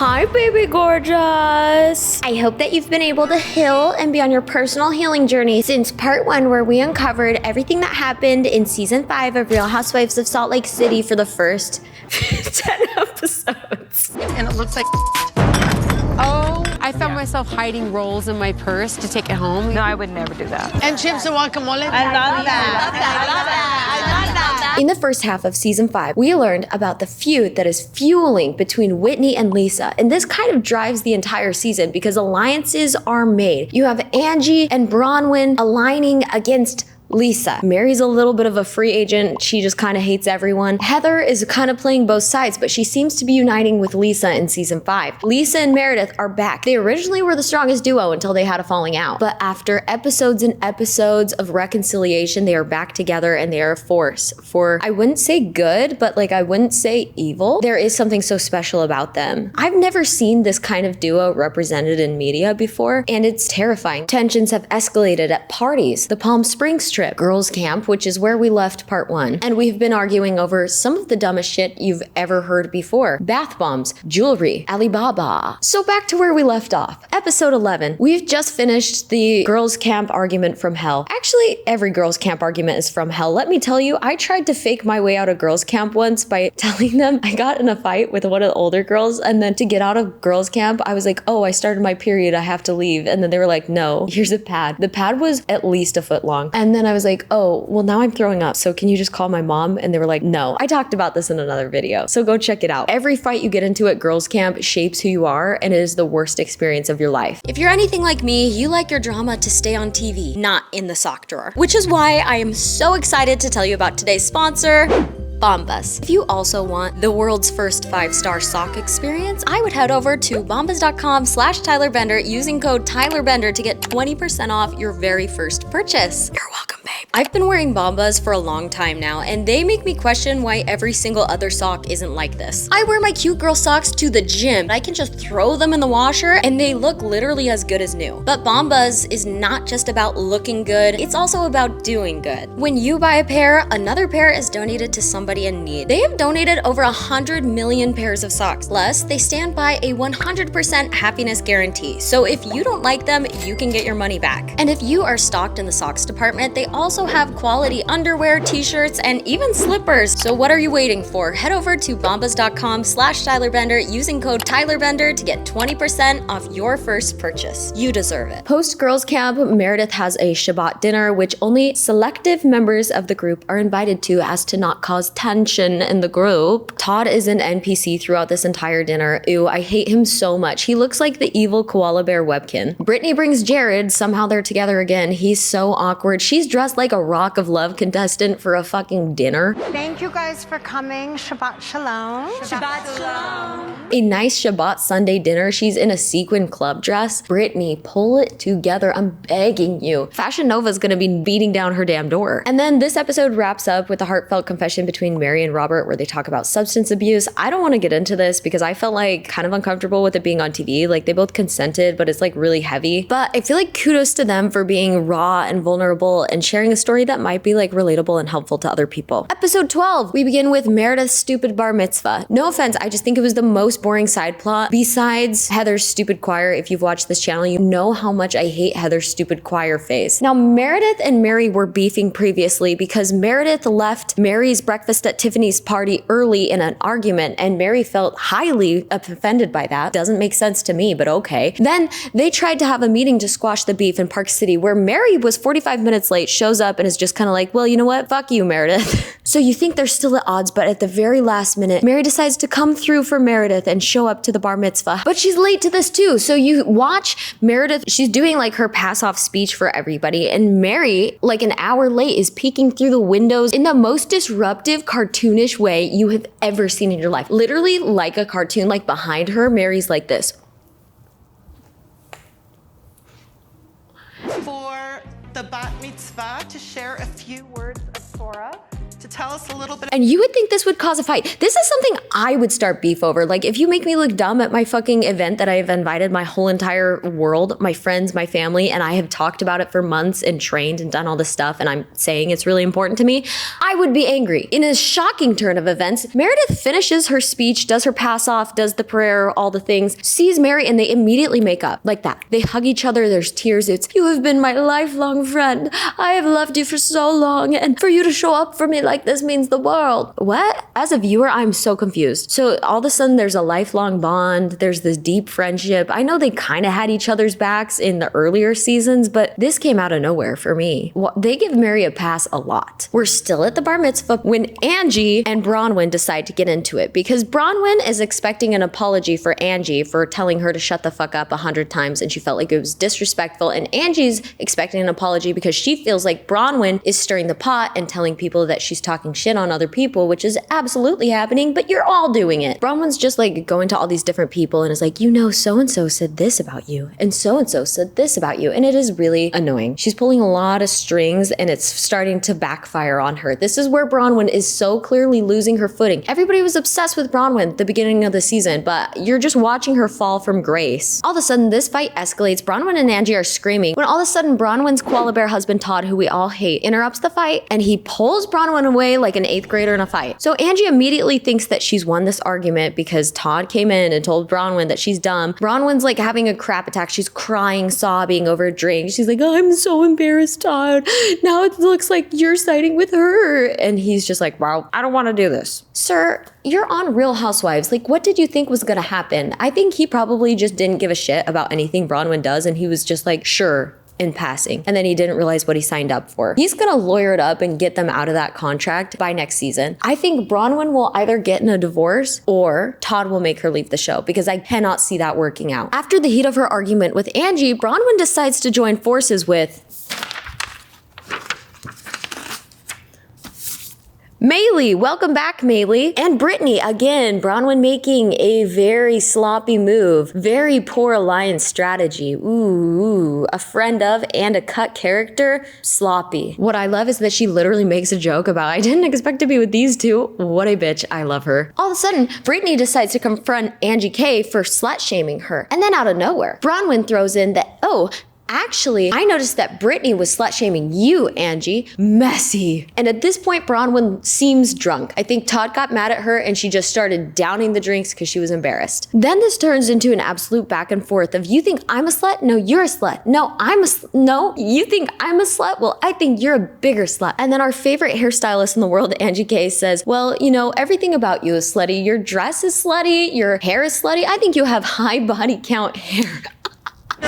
Hi, baby gorgeous. I hope that you've been able to heal and be on your personal healing journey since part 1, where we uncovered everything that happened in season 5 of Real Housewives of Salt Lake City for the first 10 episodes. And it looks like Oh, I found myself hiding rolls in my purse to take it home. No, I would never do that. and chips and guacamole. I love that. In the first half of season 5, we learned about the feud that is fueling between Whitney and Lisa. And this kind of drives the entire season because alliances are made. You have Angie and Bronwyn aligning against Lisa. Mary's a little bit of a free agent. She just kind of hates everyone. Heather is kind of playing both sides, but she seems to be uniting with Lisa in season 5. Lisa and Meredith are back. They originally were the strongest duo until they had a falling out. But after episodes and episodes of reconciliation, they are back together and they are a force for, I wouldn't say good, but like I wouldn't say evil. There is something so special about them. I've never seen this kind of duo represented in media before, and it's terrifying. Tensions have escalated at parties, the Palm Springs trip, girls camp, which is where we left part 1. And we've been arguing over some of the dumbest shit you've ever heard before. Bath bombs, jewelry, Alibaba. So back to where we left off. Episode 11. We've just finished the girls camp argument from hell. Actually, every girls camp argument is from hell. Let me tell you, I tried to fake my way out of girls camp once by telling them I got in a fight with one of the older girls, and then to get out of girls camp, I was like, oh, I started my period, I have to leave. And then they were like, no, here's a pad. The pad was at least a foot long. And then I was like, oh, well, now I'm throwing up, so can you just call my mom? And they were like, no. I talked about this in another video, so go check it out. Every fight you get into at girls camp shapes who you are, and it is the worst experience of your life. If you're anything like me, you like your drama to stay on TV, not in the sock drawer. Which is why I am so excited to tell you about today's sponsor, Bombas. If you also want the world's first 5-star sock experience, I would head over to bombas.com/TylerBender using code TylerBender to get 20% off your very first purchase. You're welcome, babe. I've been wearing Bombas for a long time now, and they make me question why every single other sock isn't like this. I wear my cute girl socks to the gym. I can just throw them in the washer and they look literally as good as new. But Bombas is not just about looking good, it's also about doing good. When you buy a pair, another pair is donated to somebody in need. They have donated over 100 million pairs of socks. Plus, they stand by a 100% happiness guarantee. So if you don't like them, you can get your money back. And if you are stocked in the socks department, they also have quality underwear, t-shirts, and even slippers. So what are you waiting for? Head over to bombas.com/TylerBender using code TylerBender to get 20% off your first purchase. You deserve it. Post girls camp, Meredith has a Shabbat dinner, which only selective members of the group are invited to as to not cause tension in the group. Todd is an NPC throughout this entire dinner. Ew, I hate him so much. He looks like the evil koala bear Webkin. Brittany brings Jared. Somehow they're together again. He's so awkward. She's dressed like a Rock of Love contestant for a fucking dinner. Thank you guys for coming. Shabbat shalom. Shabbat shalom. A nice Shabbat Sunday dinner. She's in a sequin club dress. Brittany, pull it together. I'm begging you. Fashion Nova's gonna be beating down her damn door. And then this episode wraps up with a heartfelt confession between Mary and Robert where they talk about substance abuse. I don't want to get into this because I felt like kind of uncomfortable with it being on TV. Like they both consented, but it's like really heavy. But I feel like kudos to them for being raw and vulnerable and sharing a story that might be like relatable and helpful to other people. Episode 12, we begin with Meredith's stupid bar mitzvah. No offense, I just think it was the most boring side plot besides Heather's stupid choir. If you've watched this channel, you know how much I hate Heather's stupid choir face. Now, Meredith and Mary were beefing previously because Meredith left Mary's breakfast at Tiffany's party early in an argument, and Mary felt highly offended by that. Doesn't make sense to me, but okay. Then they tried to have a meeting to squash the beef in Park City, where Mary was 45 minutes late, shows up and is just kind of like, well, you know what? Fuck you, Meredith. So you think they're still at odds, but at the very last minute, Mary decides to come through for Meredith and show up to the bar mitzvah. But she's late to this too. So you watch Meredith, she's doing like her pass-off speech for everybody, and Mary, like an hour late, is peeking through the windows in the most disruptive, cartoonish way you have ever seen in your life. Literally like a cartoon, like behind her, Mary's like this. For the bat mitzvah, to share a few words of Torah, to tell us a little bit. And you would think this would cause a fight. This is something I would start beef over. Like, if you make me look dumb at my fucking event that I have invited my whole entire world, my friends, my family, and I have talked about it for months and trained and done all this stuff, and I'm saying it's really important to me, I would be angry. In a shocking turn of events, Meredith finishes her speech, does her pass off, does the prayer, all the things, sees Mary, and they immediately make up like that. They hug each other. There's tears. It's, "You have been my lifelong friend. I have loved you for so long, and for you to show up for me like this means the world." What? As a viewer, I'm so confused. So all of a sudden there's a lifelong bond. There's this deep friendship. I know they kind of had each other's backs in the earlier seasons, but this came out of nowhere for me. Well, they give Mary a pass a lot. We're still at the bar mitzvah when Angie and Bronwyn decide to get into it, because Bronwyn is expecting an apology for Angie for telling her to shut the fuck up 100 times, and she felt like it was disrespectful. And Angie's expecting an apology because she feels like Bronwyn is stirring the pot and telling people that she's talking shit on other people, which is absolutely happening, but you're all doing it. Bronwyn's just like going to all these different people and is like, "You know, so-and-so said this about you, and so-and-so said this about you." And it is really annoying. She's pulling a lot of strings, and it's starting to backfire on her. This is where Bronwyn is so clearly losing her footing. Everybody was obsessed with Bronwyn at the beginning of the season, but you're just watching her fall from grace. All of a sudden, this fight escalates. Bronwyn and Angie are screaming when all of a sudden Bronwyn's koala bear husband Todd, who we all hate, interrupts the fight, and he pulls Bronwyn away like an 8th grader in a fight. So Angie immediately thinks that she's won this argument because Todd came in and told Bronwyn that she's dumb. Bronwyn's like having a crap attack. She's crying, sobbing over a drink. She's like, "I'm so embarrassed, Todd. Now it looks like you're siding with her." And he's just like, "Wow, I don't want to do this." Sir, you're on Real Housewives. Like, what did you think was gonna happen? I think he probably just didn't give a shit about anything Bronwyn does, and he was just like, "Sure," in passing. And then he didn't realize what he signed up for. He's gonna lawyer it up and get them out of that contract by next season. I think Bronwyn will either get in a divorce or Todd will make her leave the show, because I cannot see that working out. After the heat of her argument with Angie, Bronwyn decides to join forces with Maylee. Welcome back, Maylee. And Brittany, again, Bronwyn making a very sloppy move. Very poor alliance strategy. Ooh, a friend of and a cut character. Sloppy. What I love is that she literally makes a joke about, "I didn't expect to be with these two." What a bitch. I love her. All of a sudden, Brittany decides to confront Angie K for slut shaming her. And then out of nowhere, Bronwyn throws in that, "Oh, actually, I noticed that Brittany was slut-shaming you, Angie." Messy. And at this point, Bronwyn seems drunk. I think Todd got mad at her and she just started downing the drinks because she was embarrassed. Then this turns into an absolute back and forth of, "You think I'm a slut? No, you're a slut. No, no, you think I'm a slut? Well, I think you're a bigger slut." And then our favorite hairstylist in the world, Angie K, says, "Well, you know, everything about you is slutty. Your dress is slutty. Your hair is slutty. I think you have high body count hair."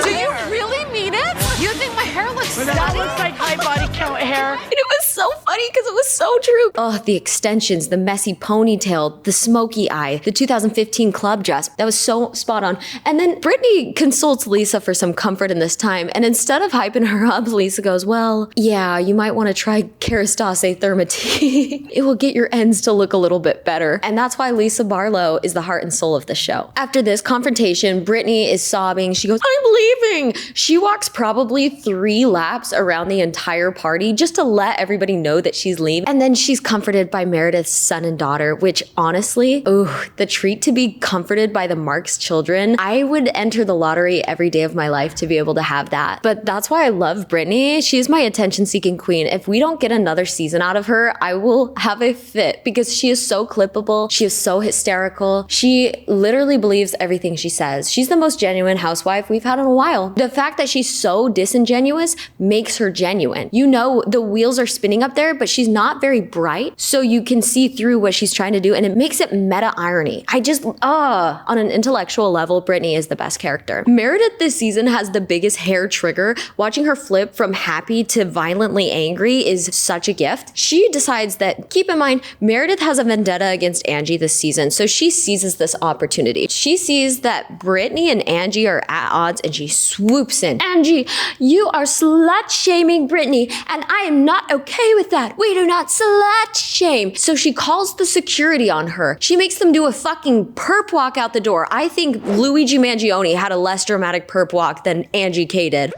Do you really mean it? You think my hair looks That slutty? looks like high body count hair. And it was so funny because it was so true. Oh, the extensions, the messy ponytail, the smoky eye, the 2015 club dress. That was so spot on. And then Brittany consults Lisa for some comfort in this time. And instead of hyping her up, Lisa goes, "Well, yeah, you might want to try Kerastase Thermatea. It will get your ends to look a little bit better." And that's why Lisa Barlow is the heart and soul of the show. After this confrontation, Brittany is sobbing. She goes, "I'm leaving." She walks probably 3 laps around the entire party just to let everybody know that she's leaving. And then she's comforted by Meredith's son and daughter, which honestly, ooh, the treat to be comforted by the Marks children. I would enter the lottery every day of my life to be able to have that. But that's why I love Brittany. She's my attention-seeking queen. If we don't get another season out of her, I will have a fit because she is so clippable. She is so hysterical. She literally believes everything she says. She's the most genuine housewife we've had in a while. The fact that she's so disingenuous makes her genuine. You know, the wheels are spinning up there, but she's not very bright, so you can see through what she's trying to do, and it makes it meta irony. I just, on an intellectual level, Brittany is the best character. Meredith this season has the biggest hair trigger. Watching her flip from happy to violently angry is such a gift. She decides that, keep in mind, Meredith has a vendetta against Angie this season, so she seizes this opportunity. She sees that Brittany and Angie are at odds, and she swoops in. "Angie, you are slut-shaming Brittany, and I am not okay with that. We do not slut-shame." So she calls the security on her. She makes them do a fucking perp walk out the door. I think Luigi Mangione had a less dramatic perp walk than Angie K did.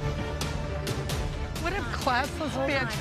What a classless bitch.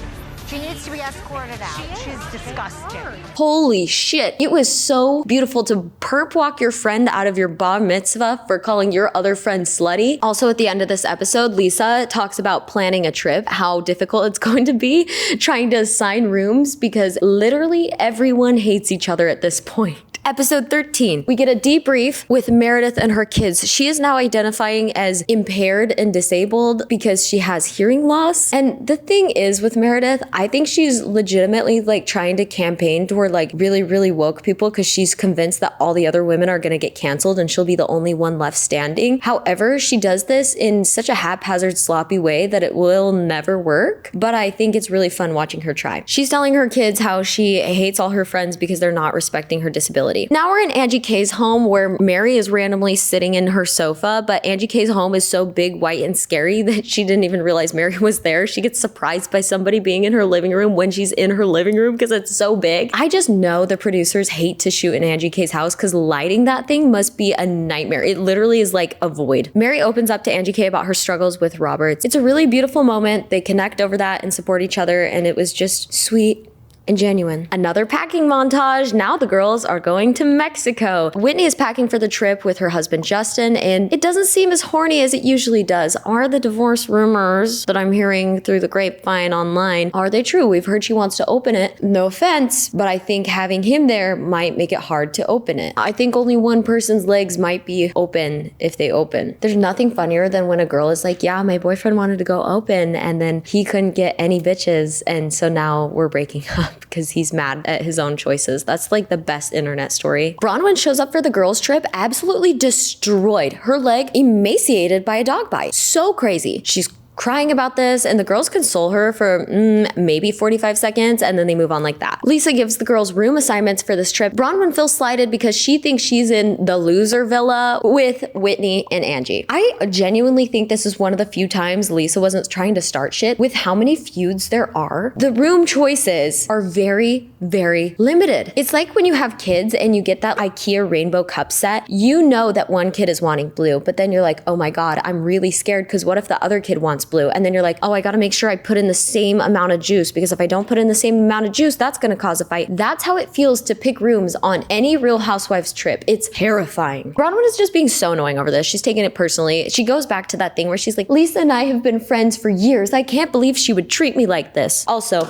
She needs to be escorted out. She's disgusting. Holy shit. It was so beautiful to perp walk your friend out of your bar mitzvah for calling your other friend slutty. Also, at the end of this episode, Lisa talks about planning a trip, how difficult it's going to be trying to assign rooms because literally everyone hates each other at this point. Episode 13, we get a debrief with Meredith and her kids. She is now identifying as impaired and disabled because she has hearing loss. And the thing is with Meredith, I think she's legitimately like trying to campaign toward like really, really woke people because she's convinced that all the other women are going to get canceled and she'll be the only one left standing. However, she does this in such a haphazard, sloppy way that it will never work. But I think it's really fun watching her try. She's telling her kids how she hates all her friends because they're not respecting her disability. Now we're in Angie K's home where Mary is randomly sitting in her sofa, but Angie K's home is so big, white, and scary that she didn't even realize Mary was there. She gets surprised by somebody being in her living room when she's in her living room because it's so big. I just know the producers hate to shoot in Angie K's house because lighting that thing must be a nightmare. It literally is like a void. Mary opens up to Angie K about her struggles with Roberts. It's a really beautiful moment. They connect over that and support each other, and it was just sweet and genuine. Another packing montage. Now the girls are going to Mexico. Whitney is packing for the trip with her husband Justin, and it doesn't seem as horny as it usually does. Are the divorce rumors that I'm hearing through the grapevine online, are they true? We've heard she wants to open it. No offense, but I think having him there might make it hard to open it. I think only one person's legs might be open if they open. There's nothing funnier than when a girl is like, yeah, my boyfriend wanted to go open and then he couldn't get any bitches, and so now we're breaking up because he's mad at his own choices. That's like the best internet story. Bronwyn shows up for the girls' trip, absolutely destroyed. Her leg emaciated by a dog bite. So crazy. She's crying about this, and the girls console her for maybe 45 seconds, and then they move on like that. Lisa gives the girls room assignments for this trip. Bronwyn feels slighted because she thinks she's in the loser villa with Whitney and Angie. I genuinely think this is one of the few times Lisa wasn't trying to start shit. With how many feuds there are, the room choices are very, very limited. It's like when you have kids and you get that IKEA rainbow cup set, you know that one kid is wanting blue, but then you're like, oh my God, I'm really scared because what if the other kid wants blue? And then you're like, oh, I gotta make sure I put in the same amount of juice because if I don't put in the same amount of juice, that's gonna cause a fight. That's how it feels to pick rooms on any Real Housewives trip. It's terrifying. Bronwyn is just being so annoying over this. She's taking it personally. She goes back to that thing where she's like, Lisa and I have been friends for years. I can't believe she would treat me like this. Also,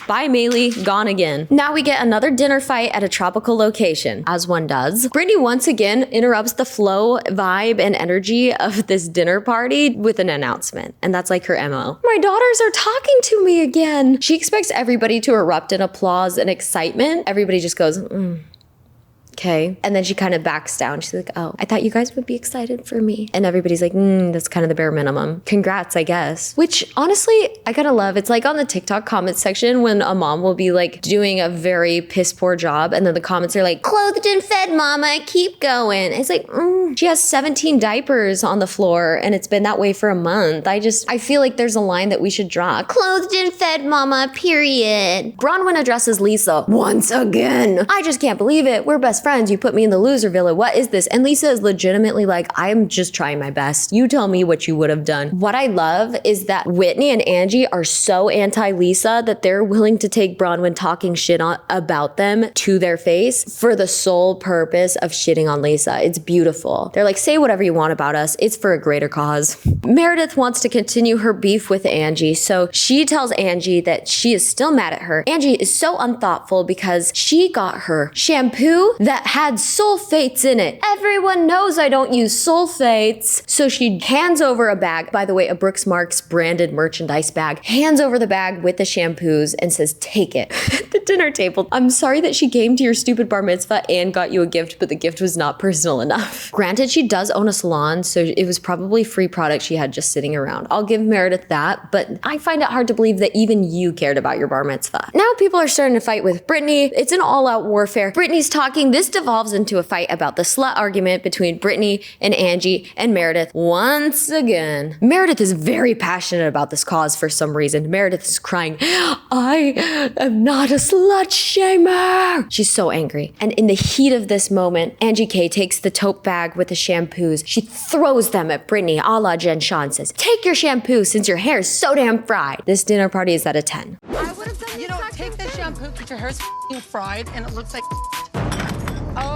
bye, Maylee, gone again. Now we get another dinner fight at a tropical location, as one does. Brittany once again interrupts the flow, vibe, and energy of this dinner party with an announcement. And that's like her MO. My daughters are talking to me again. She expects everybody to erupt in applause and excitement. Everybody just goes, okay. And then she kind of backs down. She's like, oh, I thought you guys would be excited for me. And everybody's like, that's kind of the bare minimum. Congrats, I guess. Which honestly, I kind of love. It's like on the TikTok comments section when a mom will be like doing a very piss poor job. And then the comments are like, clothed and fed, mama, keep going. It's like, she has 17 diapers on the floor and it's been that way for a month. I feel like there's a line that we should draw. Clothed and fed, mama, period. Bronwyn addresses Lisa once again. I just can't believe it. We're best friends. You put me in the loser villa. What is this? And Lisa is legitimately like, I'm just trying my best. You tell me what you would have done. What I love is that Whitney and Angie are so anti-Lisa that they're willing to take Bronwyn talking shit about them to their face for the sole purpose of shitting on Lisa. It's beautiful. They're like, say whatever you want about us. It's for a greater cause. Meredith wants to continue her beef with Angie, so she tells Angie that she is still mad at her. Angie is so unthoughtful because she got her shampoo that had sulfates in it. Everyone knows I don't use sulfates. So she hands over a bag, by the way, a Brooks Marks branded merchandise bag, hands over the bag with the shampoos and says, take it. At the dinner table, I'm sorry that she came to your stupid bar mitzvah and got you a gift, but the gift was not personal enough. Granted, she does own a salon, so it was probably free product she had just sitting around. I'll give Meredith that, but I find it hard to believe that even you cared about your bar mitzvah. Now people are starting to fight with Brittany. It's an all-out warfare. Brittany's talking This devolves into a fight about the slut argument between Brittany and Angie and Meredith once again. Meredith is very passionate about this cause for some reason. Meredith is crying, I am not a slut shamer. She's so angry. And in the heat of this moment, Angie K takes the tote bag with the shampoos. She throws them at Brittany a la Jen Shah and says, take your shampoo since your hair is so damn fried. This dinner party is at a 10. I would have done You don't take the shampoo because your hair's fried and it looks like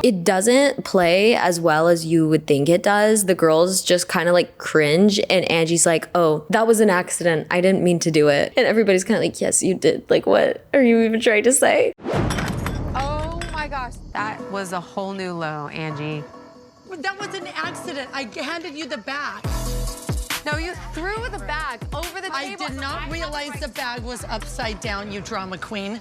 It doesn't play as well as you would think it does. The girls just kind of like cringe and Angie's like, oh, that was an accident. I didn't mean to do it. And everybody's kind of like, yes, you did. Like, what are you even trying to say? Oh my gosh, that was a whole new low, Angie. that was an accident. I handed you the bag. No, you threw the bag over the table. I did not realize the bag was upside down, you drama queen.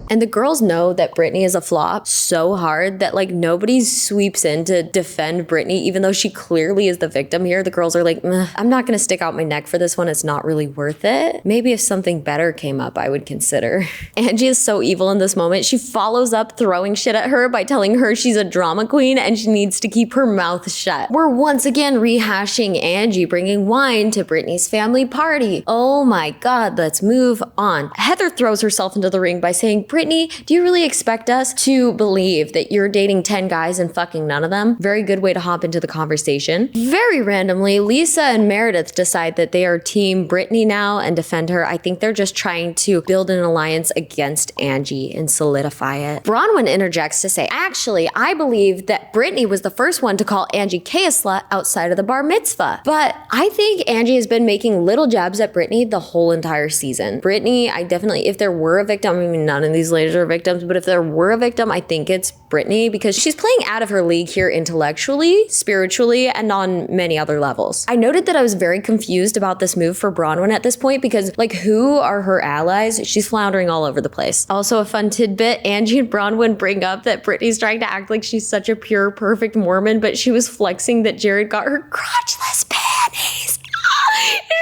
And the girls know that Brittany is a flop so hard that like nobody sweeps in to defend Brittany, even though she clearly is the victim here. The girls are like, I'm not gonna stick out my neck for this one. It's not really worth it. Maybe if something better came up, I would consider. Angie is so evil in this moment. She follows up throwing shit at her by telling her she's a drama queen and she needs to keep her mouth shut. We're once again rehashing Angie bringing wine to Brittany's family party. Oh my God, let's move on. Heather throws herself into the ring by saying, Brittany, do you really expect us to believe that you're dating 10 guys and fucking none of them? Very good way to hop into the conversation. Very randomly, Lisa and Meredith decide that they are team Brittany now and defend her. I think they're just trying to build an alliance against Angie and solidify it. Bronwyn interjects to say, actually, I believe that Brittany was the first one to call Angie K a slut outside of the bar mitzvah. But I think Angie has been making little jabs at Brittany the whole entire season. Brittany, I definitely, if there were a victim, I mean, none of these ladies are victims, but if there were a victim, I think it's Brittany because she's playing out of her league here intellectually, spiritually, and on many other levels. I noted that I was very confused about this move for Bronwyn at this point because like who are her allies? She's floundering all over the place. Also a fun tidbit, Angie and Bronwyn bring up that Brittany's trying to act like she's such a pure, perfect Mormon, but she was flexing that Jared got her crotchless panties.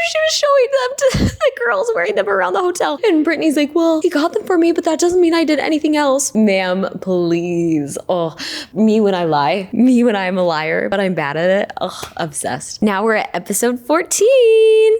She was showing them to the girls wearing them around the hotel. And Brittany's like, well, he got them for me, but that doesn't mean I did anything else. Ma'am, please. Oh, me when I lie. Me when I'm a liar, but I'm bad at it. Ugh, obsessed. Now we're at episode 14.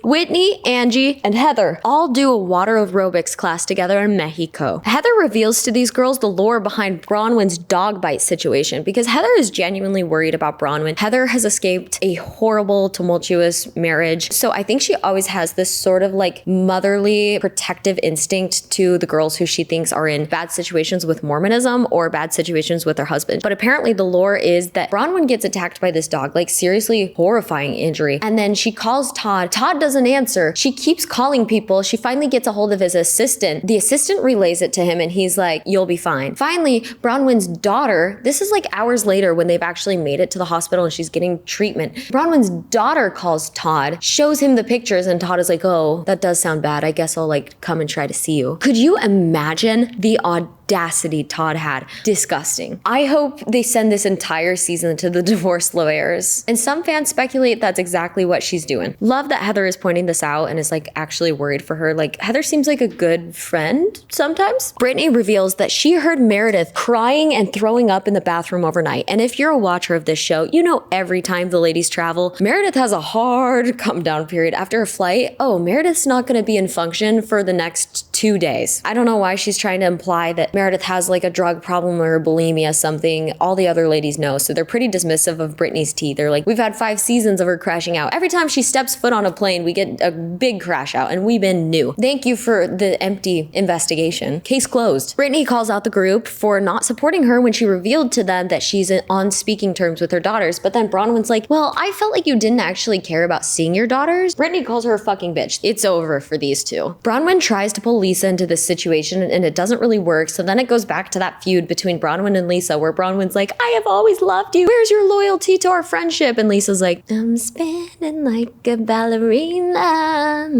Whitney, Angie, and Heather all do a water aerobics class together in Mexico. Heather reveals to these girls the lore behind Bronwyn's dog bite situation because Heather is genuinely worried about Bronwyn. Heather has escaped a horrible, tumultuous marriage. So I think she always has this sort of like motherly protective instinct to the girls who she thinks are in bad situations with Mormonism or bad situations with their husband. But apparently the lore is that Bronwyn gets attacked by this dog, like seriously horrifying injury. And then she calls Todd. Todd doesn't answer. She keeps calling people. She finally gets a hold of his assistant. The assistant relays it to him and he's like, you'll be fine. Finally, Bronwyn's daughter, this is like hours later when they've actually made it to the hospital and she's getting treatment. Bronwyn's daughter calls Todd, shows him the pictures, and Todd is like, oh, that does sound bad. I guess I'll like come and try to see you. Could you imagine the audacity Todd had? Disgusting. I hope they send this entire season to the divorce lawyers. And some fans speculate that's exactly what she's doing. Love that Heather is pointing this out and is like actually worried for her. Like Heather seems like a good friend sometimes. Brittany reveals that she heard Meredith crying and throwing up in the bathroom overnight. And if you're a watcher of this show, you know every time the ladies travel, Meredith has a hard come down period after a flight. Oh, Meredith's not going to be in function for the next 2 days. I don't know why she's trying to imply that Meredith has like a drug problem or bulimia something. All the other ladies know, so they're pretty dismissive of Brittany's tea. They're like, we've had 5 seasons of her crashing out. Every time she steps foot on a plane, we get a big crash out, and we've been new. Thank you for the empty investigation. Case closed. Brittany calls out the group for not supporting her when she revealed to them that she's on speaking terms with her daughters, but then Bronwyn's like, well, I felt like you didn't actually care about seeing your daughters. Brittany calls her a fucking bitch. It's over for these two. Bronwyn tries to pull Lisa into this situation and it doesn't really work, so then it goes back to that feud between Bronwyn and Lisa where Bronwyn's like, I have always loved you. Where's your loyalty to our friendship? And Lisa's like, I'm spinning like a ballerina.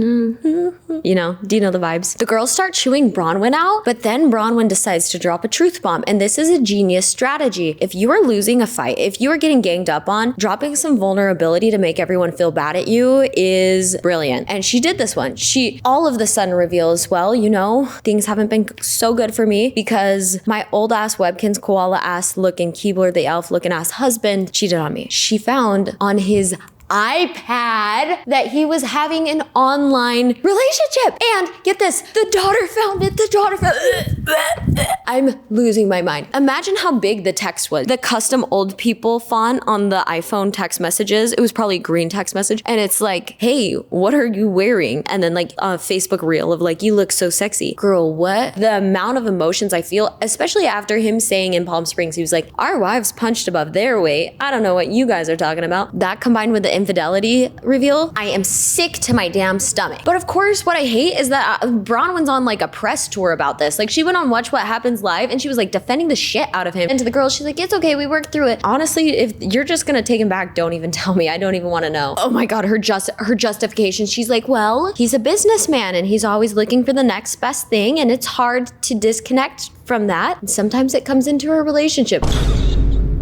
You know, do you know the vibes? The girls start chewing Bronwyn out, but then Bronwyn decides to drop a truth bomb, and this is a genius strategy. If you are losing a fight, if you are getting ganged up on, dropping some vulnerability to make everyone feel bad at you is brilliant. And she did this one. She all of the sudden reveals, well, well, you know, things haven't been so good for me because my old ass Webkins koala ass looking Keebler the elf looking ass husband cheated on me. She found on his iPad that he was having an online relationship. And get this, the daughter found it. The daughter found it. I'm losing my mind. Imagine how big the text was. The custom old people font on the iPhone text messages, it was probably a green text message. And it's like, hey, what are you wearing? And then like a Facebook reel of like, you look so sexy. Girl, what? The amount of emotions I feel, especially after him saying in Palm Springs, he was like, our wives punched above their weight. I don't know what you guys are talking about. That combined with the infidelity reveal, I am sick to my damn stomach. But of course, what I hate is that Bronwyn's on like a press tour about this. Like she went on Watch What Happens Live and she was like defending the shit out of him. And to the girls, she's like, it's okay, we worked through it. Honestly, if you're just gonna take him back, don't even tell me. I don't even wanna know. Oh my God, her justification. She's like, well, he's a businessman and he's always looking for the next best thing and it's hard to disconnect from that. And sometimes it comes into her relationship.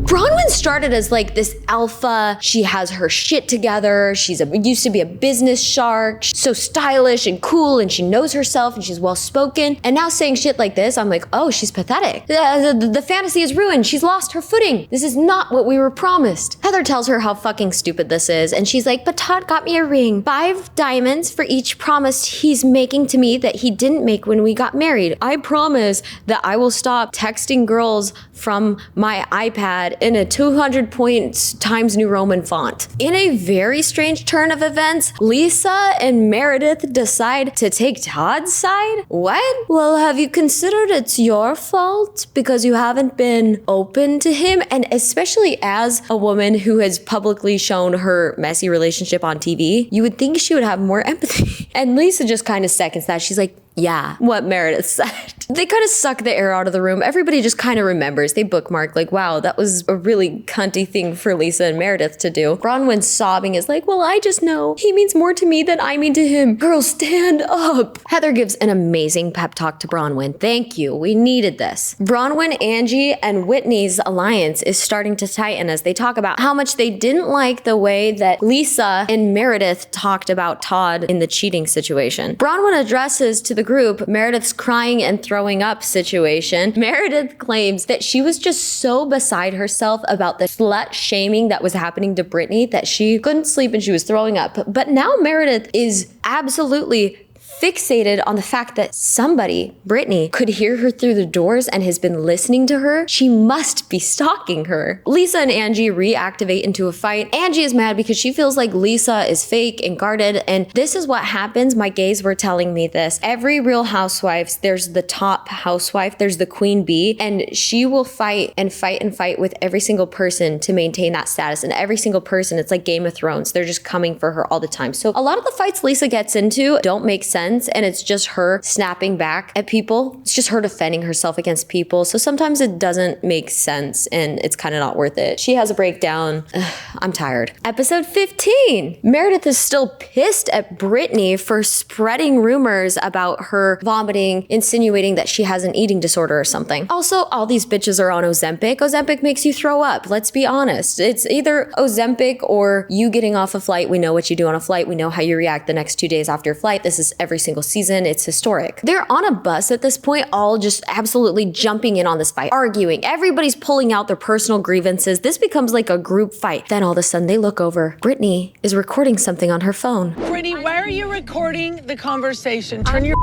Bronwyn started as like this alpha. She has her shit together. Used to be a business shark. She's so stylish and cool and she knows herself and she's well spoken. And now saying shit like this, I'm like, oh, she's pathetic. The fantasy is ruined. She's lost her footing. This is not what we were promised. Heather tells her how fucking stupid this is. And she's like, but Todd got me a ring. 5 diamonds for each promise he's making to me that he didn't make when we got married. I promise that I will stop texting girls from my iPad in a 200 points Times New Roman font. In a very strange turn of events, Lisa and Meredith decide to take Todd's side? What? Well, have you considered it's your fault because you haven't been open to him? And especially as a woman who has publicly shown her messy relationship on TV, you would think she would have more empathy. And Lisa just kind of seconds that. She's like, yeah, what Meredith said. They kind of suck the air out of the room. Everybody just kind of remembers. They bookmark like, wow, that was a really cunty thing for Lisa and Meredith to do. Bronwyn sobbing is like, well, I just know he means more to me than I mean to him. Girl, stand up. Heather gives an amazing pep talk to Bronwyn. Thank you. We needed this. Bronwyn, Angie, and Whitney's alliance is starting to tighten as they talk about how much they didn't like the way that Lisa and Meredith talked about Todd in the cheating situation. Bronwyn addresses to the group Meredith's crying and throwing up situation. Meredith claims that she was just so beside herself about the slut shaming that was happening to Brittany that she couldn't sleep and she was throwing up. But now Meredith is absolutely fixated on the fact that somebody, Brittany, could hear her through the doors and has been listening to her. She must be stalking her. Lisa and Angie reactivate into a fight. Angie is mad because she feels like Lisa is fake and guarded. And this is what happens. My gays were telling me this. Every Real Housewives, there's the top housewife, there's the queen bee, and she will fight and fight and fight with every single person to maintain that status. And every single person, it's like Game of Thrones. They're just coming for her all the time. So a lot of the fights Lisa gets into don't make sense. And it's just her snapping back at people. It's just her defending herself against people. So sometimes it doesn't make sense and it's kind of not worth it. She has a breakdown. I'm tired. Episode 15. Meredith is still pissed at Brittany for spreading rumors about her vomiting, insinuating that she has an eating disorder or something. Also, all these bitches are on Ozempic. Ozempic makes you throw up. Let's be honest. It's either Ozempic or you getting off a flight. We know what you do on a flight. We know how you react the next 2 days after your flight. This is every single season. It's historic. They're on a bus at this point, all just absolutely jumping in on this fight, arguing. Everybody's pulling out their personal grievances. This becomes like a group fight. Then all of a sudden they look over. Brittany is recording something on her phone. Brittany, why are you recording the conversation? Turn your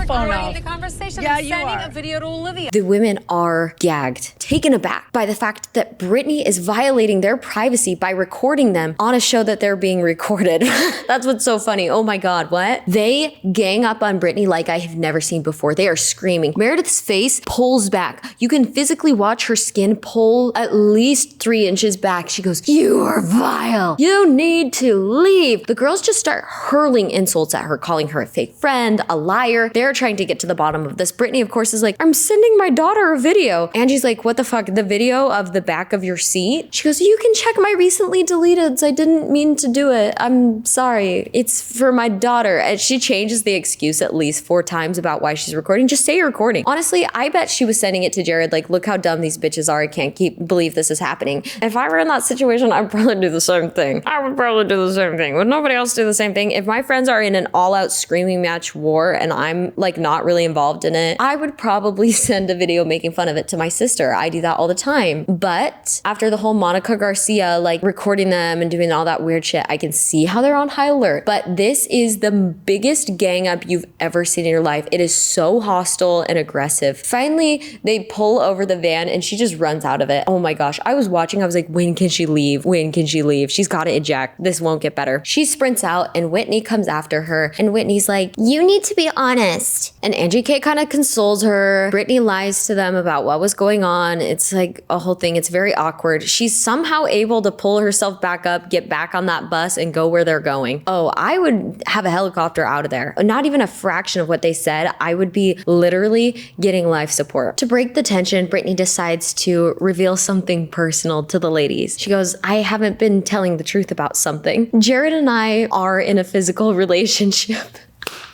phone off. The conversation. Yeah, I'm you sending are. a video to Olivia. The women are gagged, taken aback by the fact that Brittany is violating their privacy by recording them on a show that they're being recorded. That's what's so funny. Oh my God, what? They gang up on Brittany like I have never seen before. They are screaming. Meredith's face pulls back. You can physically watch her skin pull at least 3 inches back. She goes, you are vile. You need to leave. The girls just start hurling insults at her, calling her a fake friend, a liar. They're trying to get to the bottom of this. Brittany, of course, is like, I'm sending my daughter a video. Angie's like, what the fuck? The video of the back of your seat? She goes, you can check my recently deleteds. I didn't mean to do it. I'm sorry. It's for my daughter. And she changes the excuse at least 4 times about why she's recording. Just say you're recording. Honestly, I bet she was sending it to Jared like, look how dumb these bitches are. I can't believe this is happening. If I were in that situation, I'd probably do the same thing. I would probably do the same thing. Would nobody else do the same thing? If my friends are in an all-out screaming match war and I'm I'm like not really involved in it, I would probably send a video making fun of it to my sister. I do that all the time. But after the whole Monica Garcia like recording them and doing all that weird shit, I can see how they're on high alert. But this is the biggest gang up you've ever seen in your life. It is so hostile and aggressive. Finally, they pull over the van and she just runs out of it. Oh my gosh. I was watching. I was like, when can she leave? When can she leave? She's got to eject. This won't get better. She sprints out and Whitney comes after her. And Whitney's like, you need to be honest. And Angie K kind of consoles her. Brittany lies to them about what was going on. It's like a whole thing. It's very awkward. She's somehow able to pull herself back up, get back on that bus and go where they're going. Oh, I would have a helicopter out of there. Not even a fraction of what they said. I would be literally getting life support. To break the tension, Brittany decides to reveal something personal to the ladies. She goes, I haven't been telling the truth about something. Jared and I are in a physical relationship.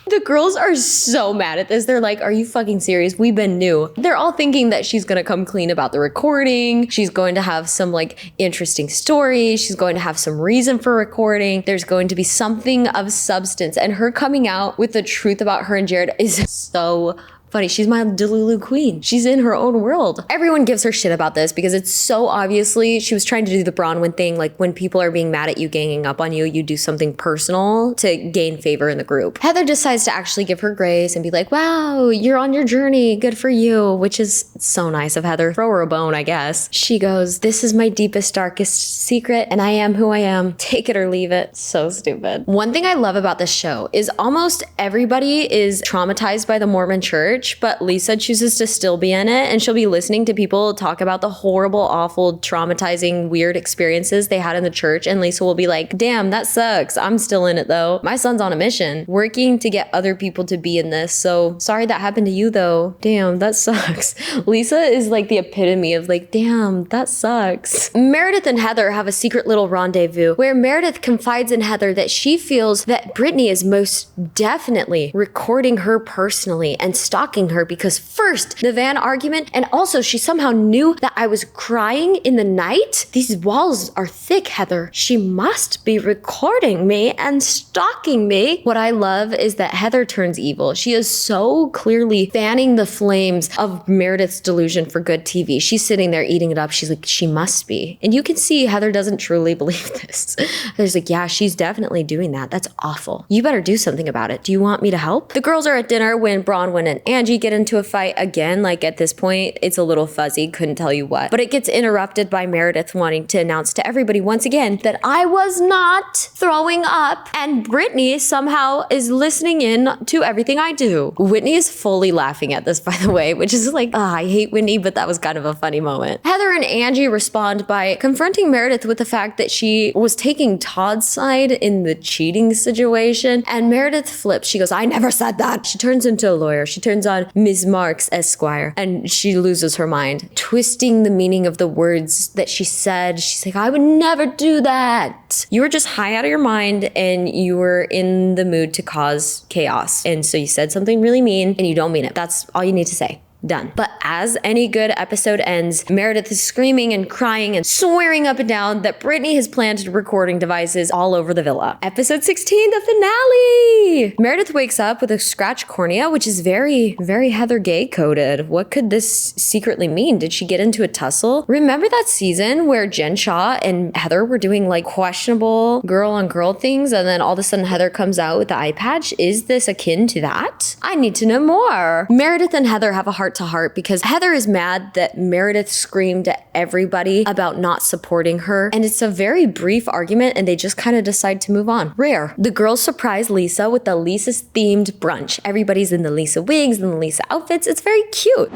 The girls are so mad at this. They're like, are you fucking serious? We've been new. They're all thinking that she's gonna come clean about the recording. She's going to have some like interesting story. She's going to have some reason for recording. There's going to be something of substance. And her coming out with the truth about her and Jared is so funny. She's my Delulu queen. She's in her own world. Everyone gives her shit about this because it's so obviously she was trying to do the Bronwyn thing. Like when people are being mad at you, ganging up on you, you do something personal to gain favor in the group. Heather decides to actually give her grace and be like, wow, you're on your journey. Good for you, which is so nice of Heather. Throw her a bone, I guess. She goes, this is my deepest, darkest secret and I am who I am. Take it or leave it. So stupid. One thing I love about this show is almost everybody is traumatized by the Mormon church, but Lisa chooses to still be in it and she'll be listening to people talk about the horrible, awful, traumatizing, weird experiences they had in the church, and Lisa will be like, damn, that sucks. I'm still in it though. My son's on a mission, working to get other people to be in this. So sorry that happened to you though. Damn, that sucks. Lisa is like the epitome of like, damn, that sucks. Meredith and Heather have a secret little rendezvous where Meredith confides in Heather that she feels that Brittany is most definitely recording her personally and stalking her because first, the van argument, and also she somehow knew that I was crying in the night. These walls are thick, Heather. She must be recording me and stalking me. What I love is that Heather turns evil. She is so clearly fanning the flames of Meredith's delusion for good TV. She's sitting there eating it up. She's like, she must be. And you can see Heather doesn't truly believe this. Heather's like, yeah, she's definitely doing that. That's awful. You better do something about it. Do you want me to help? The girls are at dinner when Bronwyn and Angie get into a fight again. Like at this point, it's a little fuzzy, couldn't tell you what. But it gets interrupted by Meredith wanting to announce to everybody once again that I was not throwing up, and Brittany somehow is listening in to everything I do. Whitney is fully laughing at this, by the way, which is like, I hate Whitney, but that was kind of a funny moment. Heather and Angie respond by confronting Meredith with the fact that she was taking Todd's side in the cheating situation, and Meredith flips. She goes, I never said that. She turns into a lawyer. She turns on Ms. Marks, Esquire, and she loses her mind, twisting the meaning of the words that she said. She's like, I would never do that. You were just high out of your mind and you were in the mood to cause chaos. And so you said something really mean and you don't mean it. That's all you need to say. Done. But as any good episode ends, Meredith is screaming and crying and swearing up and down that Brittany has planted recording devices all over the villa. Episode 16, the finale! Meredith wakes up with a scratched cornea, which is very, very Heather Gay coded. What could this secretly mean? Did she get into a tussle? Remember that season where Jen Shaw and Heather were doing like questionable girl on girl things, and then all of a sudden Heather comes out with the eye patch? Is this akin to that? I need to know more. Meredith and Heather have a heart to heart because Heather is mad that Meredith screamed at everybody about not supporting her, and it's a very brief argument and they just kind of decide to move on. Rare. The girls surprise Lisa with the Lisa's themed brunch. Everybody's in the Lisa wigs and the Lisa outfits. It's very cute.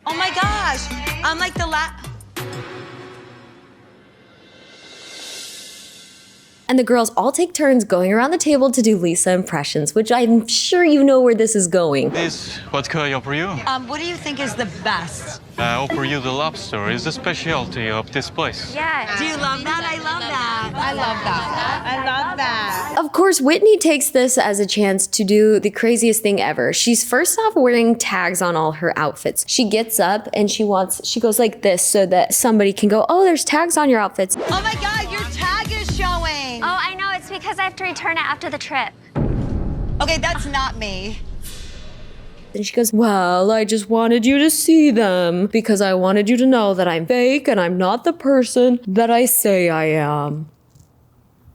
Oh my gosh, I'm like the And the girls all take turns going around the table to do Lisa impressions, which I'm sure you know where this is going. What can I offer you? What do you think is the best? I offer you the lobster. It's the specialty of this place. Yeah. Do you love that? I love that. I love that. I love that. Of course, Whitney takes this as a chance to do the craziest thing ever. She's first off wearing tags on all her outfits. She gets up and she goes like this so that somebody can go, oh, there's tags on your outfits. Oh my God, your tag is showing. Oh, I know. It's because I have to return it after the trip. Okay, that's not me. And she goes, well, I just wanted you to see them because I wanted you to know that I'm fake and I'm not the person that I say I am.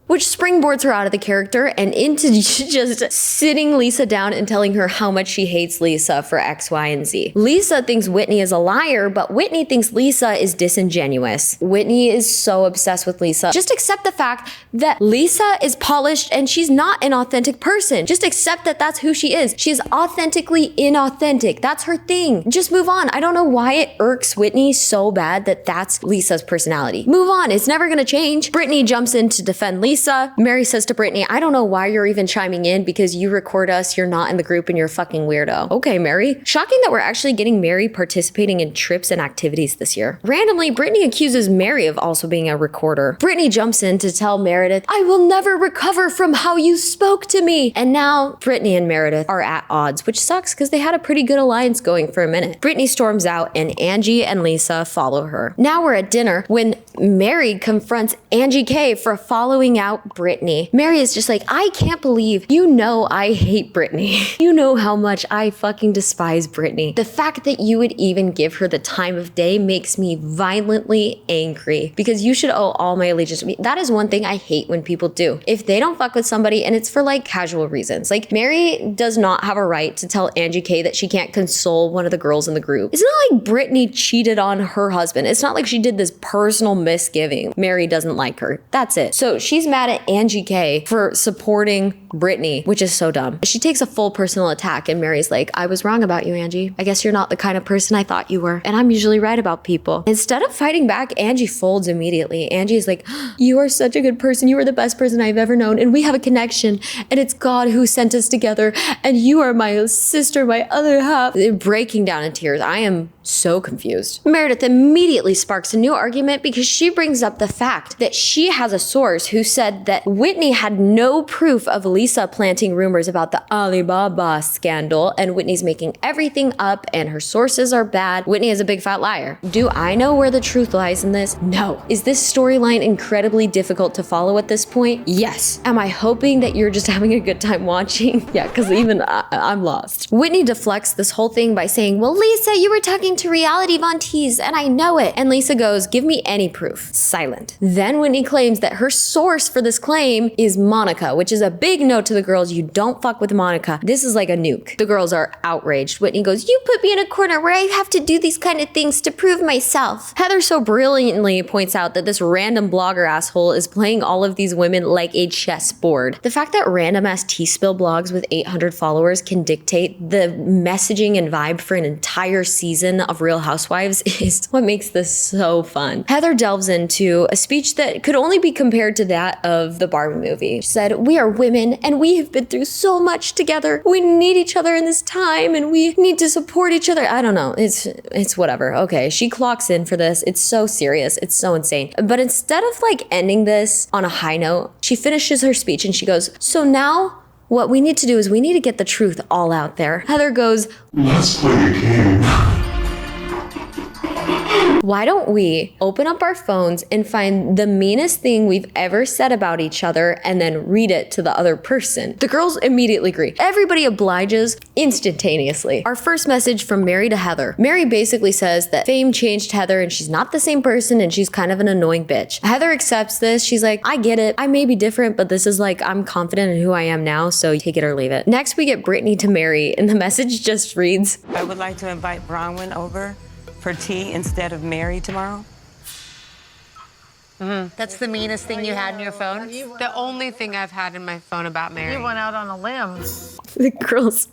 Which springboards her out of the character and into just sitting Lisa down and telling her how much she hates Lisa for X, Y, and Z. Lisa thinks Whitney is a liar, but Whitney thinks Lisa is disingenuous. Whitney is so obsessed with Lisa. Just accept the fact that Lisa is polished and she's not an authentic person. Just accept that that's who she is. She is authentically inauthentic. That's her thing. Just move on. I don't know why it irks Whitney so bad that that's Lisa's personality. Move on. It's never gonna change. Brittany jumps in to defend Lisa. Mary says to Brittany, I don't know why you're even chiming in because you record us, you're not in the group and you're a fucking weirdo. Okay, Mary. Shocking that we're actually getting Mary participating in trips and activities this year. Randomly, Brittany accuses Mary of also being a recorder. Brittany jumps in to tell Meredith, I will never recover from how you spoke to me. And now Brittany and Meredith are at odds, which sucks because they had a pretty good alliance going for a minute. Brittany storms out and Angie and Lisa follow her. Now we're at dinner when Mary confronts Angie K for following out Brittany. Mary is just like, I can't believe you know I hate Brittany. You know how much I fucking despise Brittany. The fact that you would even give her the time of day makes me violently angry because you should owe all my allegiance to me. That is one thing I hate when people do. If they don't fuck with somebody and it's for like casual reasons. Like Mary does not have a right to tell Angie K that she can't console one of the girls in the group. It's not like Brittany cheated on her husband. It's not like she did this personal misgiving. Mary doesn't like her. That's it. So she's mad at Angie K for supporting Brittany, which is so dumb. She takes a full personal attack and Mary's like, I was wrong about you, Angie. I guess you're not the kind of person I thought you were. And I'm usually right about people. Instead of fighting back, Angie folds immediately. Angie's like, you are such a good person. You are the best person I've ever known. And we have a connection. And it's God who sent us together. And you are my sister, my other half. They're breaking down in tears. I am so confused. Meredith immediately sparks a new argument because she brings up the fact that she has a source who said that Whitney had no proof of Lisa planting rumors about the Alibaba scandal and Whitney's making everything up and her sources are bad. Whitney is a big fat liar. Do I know where the truth lies in this? No. Is this storyline incredibly difficult to follow at this point? Yes. Am I hoping that you're just having a good time watching? Yeah, because even I'm lost. Whitney deflects this whole thing by saying, well, Lisa, you were talking to reality Von Teese and I know it. And Lisa goes, give me any proof. Silent. Then Whitney claims that her source for this claim is Monica, which is a big note to the girls. You don't fuck with Monica. This is like a nuke. The girls are outraged. Whitney goes, you put me in a corner where I have to do these kind of things to prove myself. Heather so brilliantly points out that this random blogger asshole is playing all of these women like a chessboard. The fact that random ass T-spill blogs with 800 followers can dictate the messaging and vibe for an entire season of Real Housewives is what makes this so fun. Heather delves into a speech that could only be compared to that of the Barbie movie. She said, we are women and we have been through so much together. We need each other in this time and we need to support each other. I don't know. It's whatever. Okay, she clocks in for this. It's so serious. It's so insane. But instead of like ending this on a high note, she finishes her speech and she goes, so now what we need to do is we need to get the truth all out there. Heather goes, let's play a game. Why don't we open up our phones and find the meanest thing we've ever said about each other and then read it to the other person? The girls immediately agree. Everybody obliges instantaneously. Our first message from Mary to Heather. Mary basically says that fame changed Heather and she's not the same person and she's kind of an annoying bitch. Heather accepts this. She's like, I get it. I may be different, but this is like, I'm confident in who I am now, so take it or leave it. Next, we get Brittany to Mary and the message just reads, I would like to invite Bronwyn over for tea instead of Mary tomorrow. That's the meanest thing you had in your phone? The only thing I've had in my phone about Mary. You went out on a limb. The girls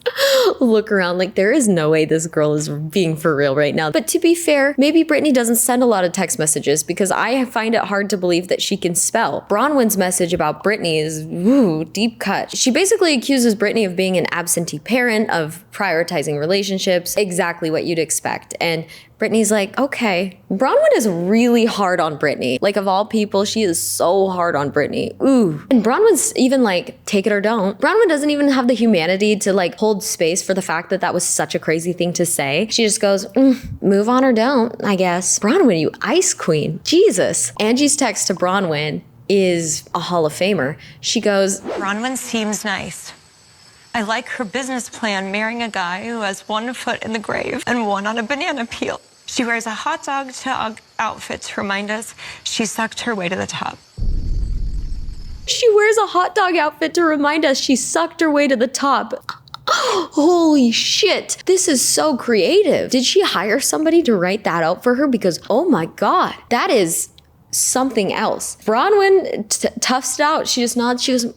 look around like there is no way this girl is being for real right now. But to be fair, maybe Brittany doesn't send a lot of text messages because I find it hard to believe that she can spell. Bronwyn's message about Brittany is, ooh, deep cut. She basically accuses Brittany of being an absentee parent, of prioritizing relationships, exactly what you'd expect. And Brittany's like, okay. Bronwyn is really hard on Brittany. Like, of all people, she is so hard on Brittany. Ooh. And Bronwyn's even like, take it or don't. Bronwyn doesn't even have the humanity to like hold space for the fact that that was such a crazy thing to say. She just goes, move on or don't, I guess. Bronwyn, you ice queen. Jesus. Angie's text to Bronwyn is a Hall of Famer. She goes, Bronwyn seems nice, I like her business plan, marrying a guy who has 1 foot in the grave and 1 on a banana peel. She wears a hot dog outfit to remind us she sucked her way to the top. She wears a hot dog outfit to remind us she sucked her way to the top. Holy shit, this is so creative. Did she hire somebody to write that out for her? Because, oh my God, that is something else. Bronwyn toughs it out. She just nods. She goes,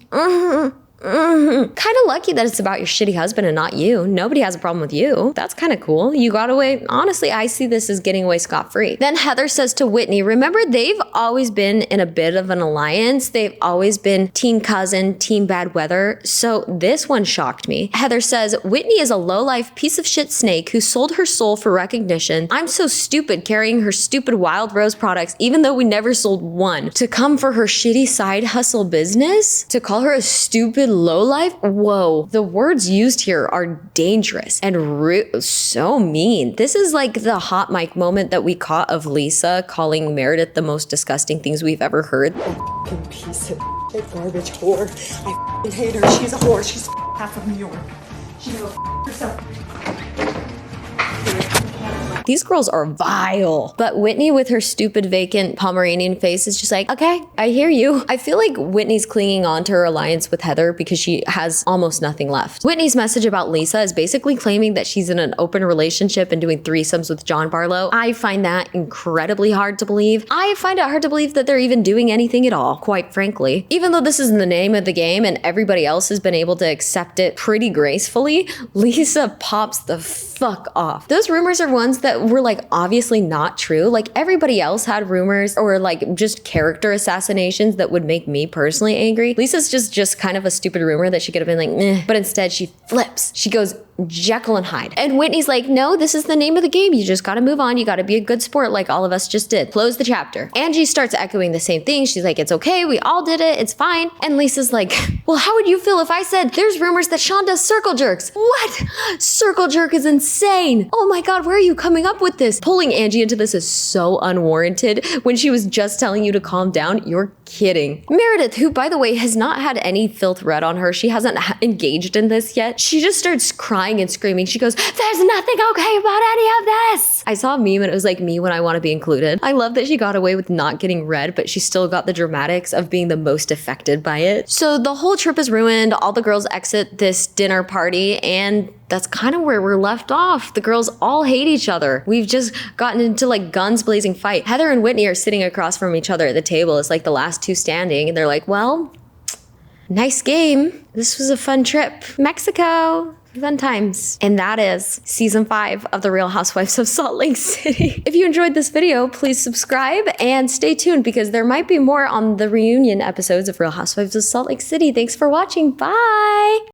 Kind of lucky that it's about your shitty husband and not you. Nobody has a problem with you. That's kind of cool. You got away. Honestly, I see this as getting away scot-free. Then Heather says to Whitney, remember, they've always been in a bit of an alliance. They've always been team cousin, team bad weather. So this one shocked me. Heather says, Whitney is a low-life piece of shit snake who sold her soul for recognition. I'm so stupid carrying her stupid Wild Rose products, even though we never sold one. To come for her shitty side hustle business? To call her a stupid low life? Whoa. The words used here are dangerous and so mean. This is like the hot mic moment that we caught of Lisa calling Meredith the most disgusting things we've ever heard. That piece of shit garbage whore. I hate her. She's a whore. She's half of New York. She can go herself. These girls are vile. But Whitney with her stupid vacant Pomeranian face is just like, okay, I hear you. I feel like Whitney's clinging on to her alliance with Heather because she has almost nothing left. Whitney's message about Lisa is basically claiming that she's in an open relationship and doing threesomes with John Barlow. I find that incredibly hard to believe. I find it hard to believe that they're even doing anything at all, quite frankly. Even though this is in the name of the game and everybody else has been able to accept it pretty gracefully, Lisa pops the fuck off. Those rumors are ones that were like obviously not true. Like everybody else had rumors or like just character assassinations that would make me personally angry. Lisa's just kind of a stupid rumor that she could have been like, meh. But instead she flips. She goes Jekyll and Hyde. And Whitney's like, no, this is the name of the game. You just gotta move on. You gotta be a good sport like all of us just did. Close the chapter. Angie starts echoing the same thing. She's like, it's okay. We all did it. It's fine. And Lisa's like, well, how would you feel if I said there's rumors that Sean does circle jerks? What? Circle jerk is insane. Oh my God, where are you coming up with this? Pulling Angie into this is so unwarranted when she was just telling you to calm down. You're kidding. Meredith, who by the way has not had any filth read on her. She hasn't engaged in this yet. She just starts crying and screaming. She goes, there's nothing okay about any of this. I saw a meme and it was like me when I want to be included. I love that she got away with not getting read, but she still got the dramatics of being the most affected by it. So the whole trip is ruined. All the girls exit this dinner party and that's kind of where we're left off. The girls all hate each other. We've just gotten into like guns blazing fight. Heather and Whitney are sitting across from each other at the table. It's like the last two standing and they're like, well, nice game. This was a fun trip. Mexico. Fun times. And that is season 5 of The Real Housewives of Salt Lake City. If you enjoyed this video, please subscribe and stay tuned because there might be more on the reunion episodes of Real Housewives of Salt Lake City. Thanks for watching. Bye.